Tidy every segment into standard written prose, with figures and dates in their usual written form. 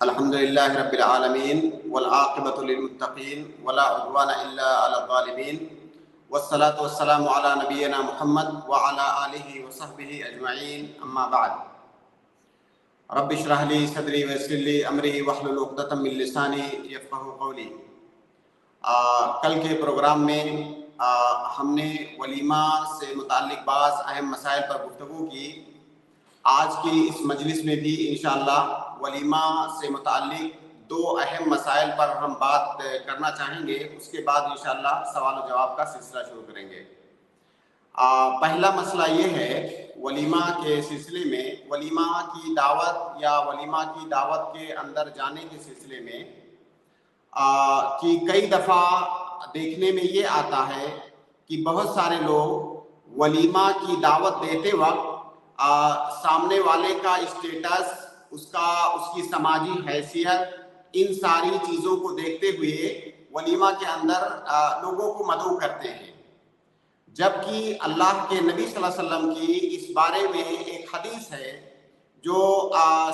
الحمد للہ رب العالمین والعاقبۃ للمتقین ولا عدوان الا علی الظالمین والصلاة والسلام علی نبینا محمد وعلی آلہ وصحبہ اجمعین، اما بعد۔ رب اشرح لی صدری ویسر لی امری واحلل عقدۃ من لسانی یفقہوا قولی۔ کل کے پروگرام میں ہم نے ولیمہ سے متعلق بعض اہم مسائل پر گفتگو کی۔ آج کی اس مجلس میں بھی انشاءاللہ ولیمہ سے متعلق دو اہم مسائل پر ہم بات کرنا چاہیں گے، اس کے بعد انشاءاللہ سوال و جواب کا سلسلہ شروع کریں گے۔ پہلا مسئلہ یہ ہے ولیمہ کے سلسلے میں، ولیمہ کی دعوت یا ولیمہ کی دعوت کے اندر جانے کے سلسلے میں کہ کئی دفعہ دیکھنے میں یہ آتا ہے کہ بہت سارے لوگ ولیمہ کی دعوت دیتے وقت سامنے والے کا اسٹیٹس، اس کی سماجی حیثیت، ان ساری چیزوں کو دیکھتے ہوئے ولیمہ کے اندر لوگوں کو مدعو کرتے ہیں، جبکہ اللہ کے نبی صلی اللہ علیہ وسلم کی اس بارے میں ایک حدیث ہے جو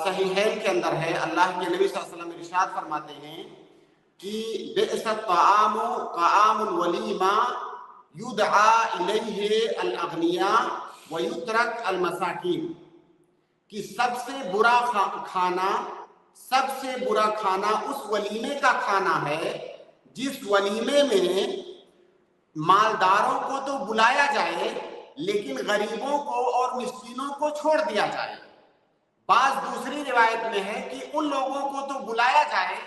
صحیحین کے اندر ہے۔ اللہ کے نبی صلی اللہ علیہ وسلم ارشاد فرماتے ہیں کہ بئس الطعام طعام الولیمہ یدعا الیہ الاغنیاء ویترک المساکین، کہ سب سے برا کھانا اس ولیمے کا کھانا ہے جس ولیمے میں مالداروں کو تو بلایا جائے لیکن غریبوں کو اور مسکینوں کو چھوڑ دیا جائے۔ بعض دوسری روایت میں ہے کہ ان لوگوں کو تو بلایا جائے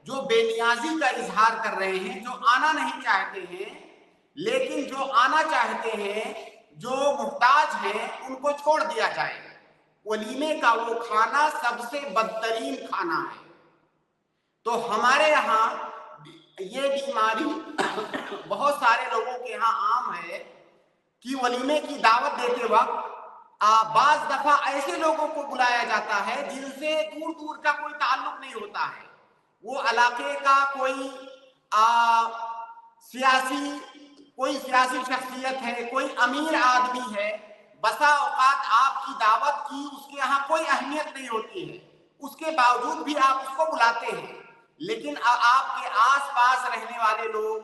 جو بے نیازی کا اظہار کر رہے ہیں، جو آنا نہیں چاہتے ہیں، لیکن جو آنا چاہتے ہیں، جو محتاج ہیں، ان کو چھوڑ دیا جائے۔ ولیمے کا وہ کھانا سب سے بدترین کھانا ہے۔ تو ہمارے یہاں یہ بیماری بہت سارے لوگوں کے یہاں عام ہے کہ ولیمے کی دعوت دیتے وقت بعض دفعہ ایسے لوگوں کو بلایا جاتا ہے جن سے دور دور کا کوئی تعلق نہیں ہوتا ہے، وہ علاقے کا کوئی سیاسی شخصیت ہے، کوئی امیر آدمی ہے، بسا اوقات آپ کی دعوت کی اس کے یہاں کوئی اہمیت نہیں ہوتی ہے، اس کے باوجود بھی آپ اس کو بلاتے ہیں، لیکن آپ کے آس پاس رہنے والے لوگ،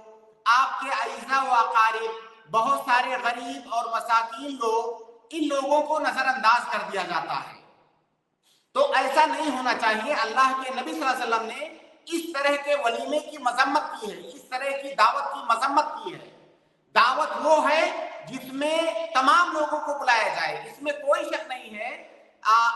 آپ کے اعزاء و اقارب، بہت سارے غریب اور مساکین لوگ، ان لوگوں کو نظر انداز کر دیا جاتا ہے۔ تو ایسا نہیں ہونا چاہیے۔ اللہ کے نبی صلی اللہ علیہ وسلم نے اس طرح کے ولیمے کی مذمت کی ہے، اس طرح کی دعوت کی مذمت کی ہے۔ دعوت وہ ہے جس میں تمام لوگوں کو بلایا جائے، اس میں کوئی شک نہیں ہے۔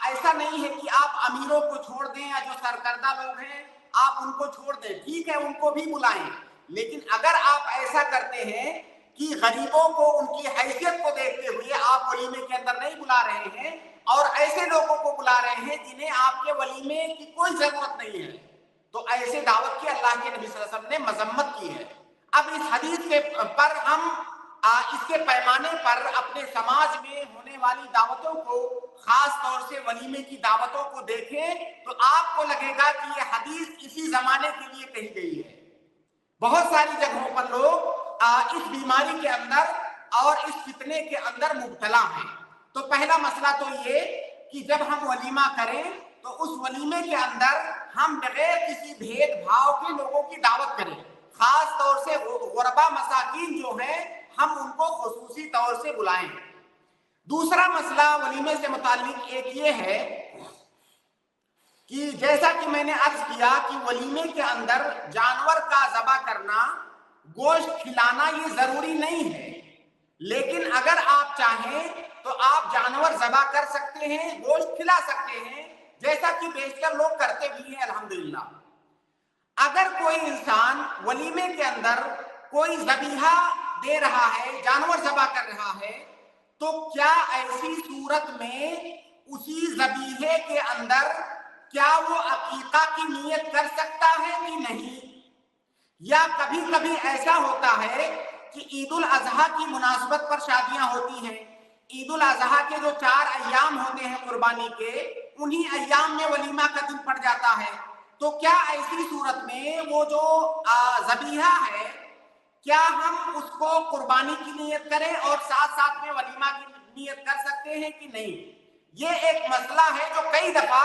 ایسا نہیں ہے کہ آپ امیروں کو چھوڑ دیں یا جو سرکردہ لوگ ہیں آپ ان کو چھوڑ دیں، ٹھیک ہے ان کو بھی بلائیں، لیکن اگر آپ ایسا کرتے ہیں کہ غریبوں کو ان کی حیثیت کو دیکھتے ہوئے آپ ولیمے کے اندر نہیں بلا رہے ہیں اور ایسے لوگوں کو بلا رہے ہیں جنہیں آپ کے ولیمے کی کوئی ضرورت نہیں ہے، تو ایسے دعوت کی اللہ کے نبی صلی اللہ علیہ وسلم نے مذمت کی ہے۔ اب اس حدیث کے پر ہم اس کے پیمانے پر اپنے سماج میں ہونے والی دعوتوں کو، خاص طور سے ولیمے کی دعوتوں کو دیکھیں تو آپ کو لگے گا کہ یہ حدیث اسی زمانے کے لیے کہی گئی ہے۔ بہت ساری جگہوں پر لوگ اس بیماری کے اندر اور اس فتنے کے اندر مبتلا ہیں۔ تو پہلا مسئلہ تو یہ کہ جب ہم ولیمہ کریں تو اس ولیمے کے اندر ہم بغیر کسی بھید بھاؤ کے لوگوں کی دعوت کریں، خاص طور سے غربا مساکین جو ہیں ہم ان کو خصوصی طور سے بلائیں۔ دوسرا مسئلہ ولیمے سے متعلق ایک یہ ہے کہ جیسا کہ میں نے عرض کیا کہ ولیمے کے اندر جانور کا ذبح کرنا، گوشت کھلانا یہ ضروری نہیں ہے، لیکن اگر آپ چاہیں تو آپ جانور ذبح کر سکتے ہیں، گوشت کھلا سکتے ہیں، جیسا کہ بیشتر لوگ کرتے بھی ہیں الحمدللہ۔ اگر کوئی انسان ولیمے کے اندر کوئی ذبیحہ دے رہا ہے، جانور ذبح کر رہا ہے، تو کیا ایسی صورت میں اسی ذبیحے کے اندر کیا وہ عقیقہ کی نیت کر سکتا ہے کہ نہیں؟ یا کبھی کبھی ایسا ہوتا ہے کہ عید الاضحیٰ کی مناسبت پر شادیاں ہوتی ہیں، عید الاضحیٰ کے جو 4 ایام ہوتے ہیں قربانی کے، انہی ایام میں ولیمہ کا دن پڑ جاتا ہے، تو کیا ایسی صورت میں وہ جو ذبیحہ ہے کیا ہم اس کو قربانی کی نیت کریں اور ساتھ ساتھ میں ولیمہ کی نیت کر سکتے ہیں کہ نہیں؟ یہ ایک مسئلہ ہے جو کئی دفعہ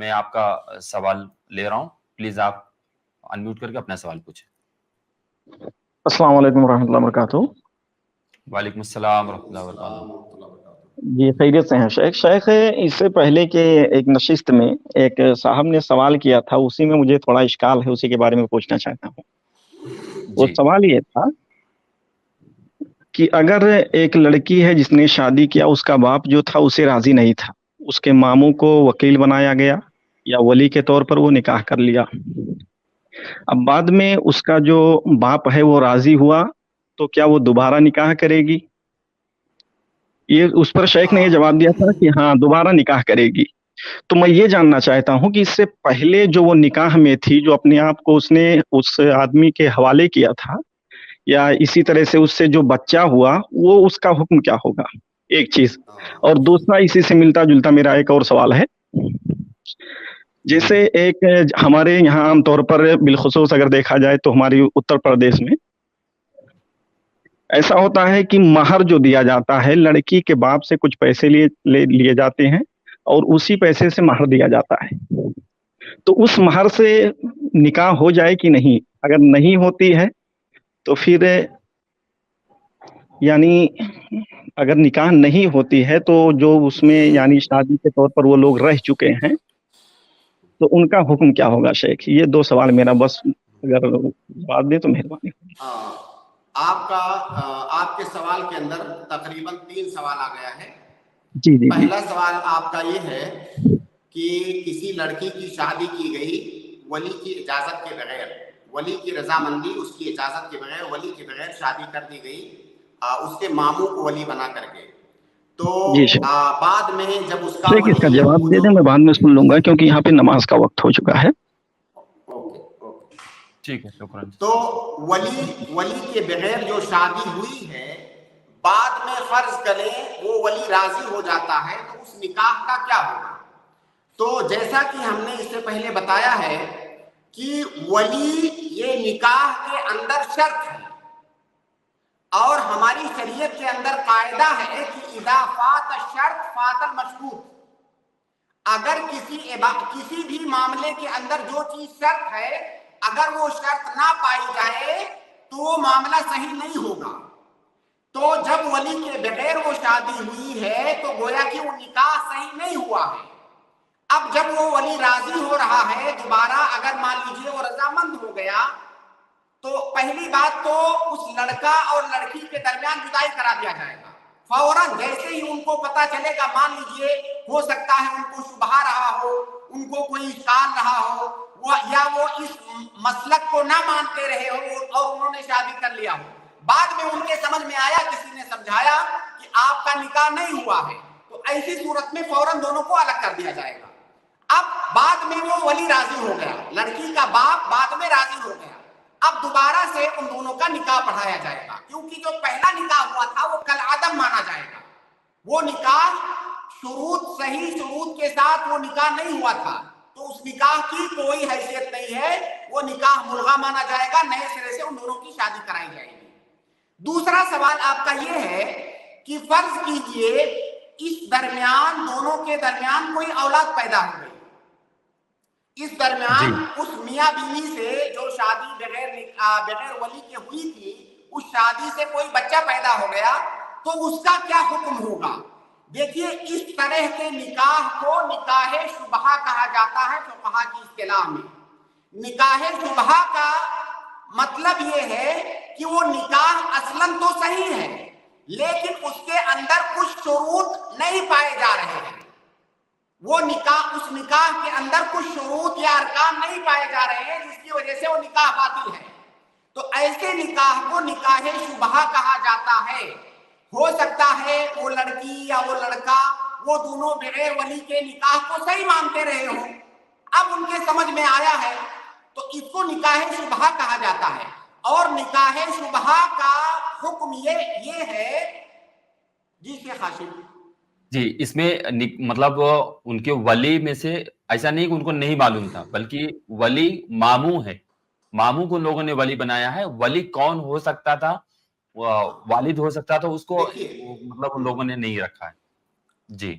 میں آپ کا سوال لے رہا ہوں, پلیز آپ انمیوٹ کر کے اپنا سوال پوچھیں. السلام علیکم ورحمۃ اللہ وبرکاتہ. وعلیکم السلام ورحمۃ اللہ وبرکاتہ. جی خیریت سے ہیں شیخ اس سے پہلے کے ایک نشست میں ایک صاحب نے سوال کیا تھا, اسی میں مجھے تھوڑا اشکال ہے, اسی کے بارے میں پوچھنا چاہتا ہوں. وہ جی سوال یہ تھا کہ اگر ایک لڑکی ہے جس نے شادی کیا, اس کا باپ جو تھا اسے راضی نہیں تھا, اس کے ماموں کو وکیل بنایا گیا یا ولی کے طور پر وہ نکاح کر لیا, اب بعد میں اس کا جو باپ ہے وہ راضی ہوا, تو کیا وہ دوبارہ نکاح کرے گی؟ یہ اس پر شیخ نے یہ جواب دیا تھا کہ ہاں دوبارہ نکاح کرے گی. تو میں یہ جاننا چاہتا ہوں کہ اس سے پہلے جو وہ نکاح میں تھی, جو اپنے آپ کو اس نے اس آدمی کے حوالے کیا تھا, یا اسی طرح سے اس سے جو بچہ ہوا, وہ اس کا حکم کیا ہوگا؟ ایک چیز. اور دوسرا اسی سے ملتا جلتا میرا ایک اور سوال ہے. جیسے ایک ہمارے یہاں عام طور پر بالخصوص اگر دیکھا جائے تو ہماری اتر پردیش میں ایسا ہوتا ہے کہ مہر جو دیا جاتا ہے, لڑکی کے باپ سے کچھ پیسے لیے جاتے ہیں اور اسی پیسے سے مہر دیا جاتا ہے. تو اس مہر سے نکاح ہو جائے کہ نہیں؟ اگر نہیں ہوتی ہے تو پھر یعنی اگر نکاح نہیں ہوتی ہے تو جو اس میں یعنی شادی کے طور پر وہ لوگ رہ چکے ہیں, تو ان کا حکم کیا ہوگا شیخ؟ یہ دو سوال میرا, بس اگر جواب دے تو مہربانی. آپ کے سوال کے اندر تقریباً 3 سوال آ گیا ہے. جی جی. پہلا سوال آپ کا یہ ہے کہ کسی لڑکی کی شادی کی گئی ولی کی اجازت کے بغیر, ولی کی رضامندی, اس کی اجازت کے بغیر, ولی کے بغیر شادی کر دی گئی اس کے ماموں کو ولی بنا کر کے. تو بعد میں جب اس کا اس کا جواب دے دیں, میں بعد میں سن لوں گا کیونکہ یہاں پہ نماز کا وقت ہو چکا ہے. ٹھیک ہے, شکریہ. تو ولی کے بغیر جو شادی ہوئی ہے, بعد میں فرض کریں وہ ولی راضی ہو جاتا ہے, تو اس نکاح کا کیا ہوگا؟ تو جیسا کہ ہم نے اس سے پہلے بتایا ہے کہ ولی یہ نکاح کے اندر شرط ہے, اور ہماری شریعت کے اندر قاعدہ ہے کہ اذا فات الشرط فات المشروط. اگر کسی بھی معاملے کے اندر جو چیز شرط ہے, اگر وہ شرط نہ پائی جائے تو وہ معاملہ صحیح نہیں ہوگا. تو جب ولی کے بغیر وہ شادی ہوئی ہے تو گویا کہ وہ نکاح صحیح نہیں ہوا ہے. اب جب وہ ولی راضی ہو رہا ہے دوبارہ, اگر مان لیجیے وہ رضامند ہو گیا, تو پہلی بات تو اس لڑکا اور لڑکی کے درمیان جدائی کرا دیا جائے گا فوراً. جیسے ہی ان کو پتا چلے گا, مان لیجیے ہو سکتا ہے ان کو شبہ رہا ہو, ان کو کوئی اشکال رہا ہو, یا وہ اس مسلک کو نہ مانتے رہے ہو اور انہوں نے شادی کر لیا ہو, بعد میں ان کے سمجھ میں آیا, کسی نے سمجھایا کہ آپ کا نکاح نہیں ہوا ہے, تو ایسی صورت میں فوراً دونوں کو الگ کر دیا جائے گا. اب بعد میں وہ ولی راضی ہو گیا, لڑکی کا باپ بعد میں راضی ہو گیا, اب دوبارہ سے ان دونوں کا نکاح پڑھایا جائے گا, کیونکہ جو پہلا نکاح ہوا تھا وہ کالعدم مانا جائے گا. وہ نکاح صحیح شروط کے ساتھ وہ نکاح نہیں ہوا تھا, تو اس نکاح کی کوئی حیثیت نہیں ہے, وہ نکاح ملغا مانا جائے گا, نئے سرے سے ان دونوں کی شادی کرائی جائے گی. دوسرا سوال آپ کا یہ ہے کہ فرض کیجئے اس درمیان دونوں کے درمیان کوئی اولاد پیدا ہو گئی, اس درمیان اس میاں بیوی سے جو شادی بغیر ولی کے ہوئی تھی, اس شادی سے کوئی بچہ پیدا ہو گیا, تو اس کا کیا حکم ہوگا؟ دیکھیے اس طرح کے نکاح کو نکاح شبہہ کہا جاتا ہے فقہا کی اصطلاح میں. نکاح شبہہ کا مطلب یہ ہے کہ وہ نکاح اصلاً تو صحیح ہے, لیکن اس کے اندر کچھ شروط نہیں پائے جا رہے ہیں. وہ اس نکاح کے اندر کچھ شروط یا ارکان نہیں پائے جا رہے ہیں, جس کی وجہ سے وہ نکاح باطل ہے. تو ایسے نکاح کو نکاح شبہہ کہا جاتا ہے. ہو سکتا ہے وہ لڑکی یا وہ لڑکا وہ دونوں بغیر ولی کے نکاح کو صحیح مانتے رہے ہوں, اب ان کے سمجھ میں آیا ہے, تو اس کو نکاح شبہہ کہا جاتا ہے. اور نکاح شبہہ کا حکم یہ ہے. جی شیخ ہاشم. جی, اس میں مطلب ان کے ولی میں سے ایسا نہیں کہ ان کو نہیں معلوم تھا, بلکہ ولی ماموں ہے, ماموں کو لوگوں نے ولی بنایا ہے. ولی کون ہو سکتا تھا, والد ہو سکتا تھا, اس کو مطلب ان لوگوں نے نہیں رکھا ہے. جی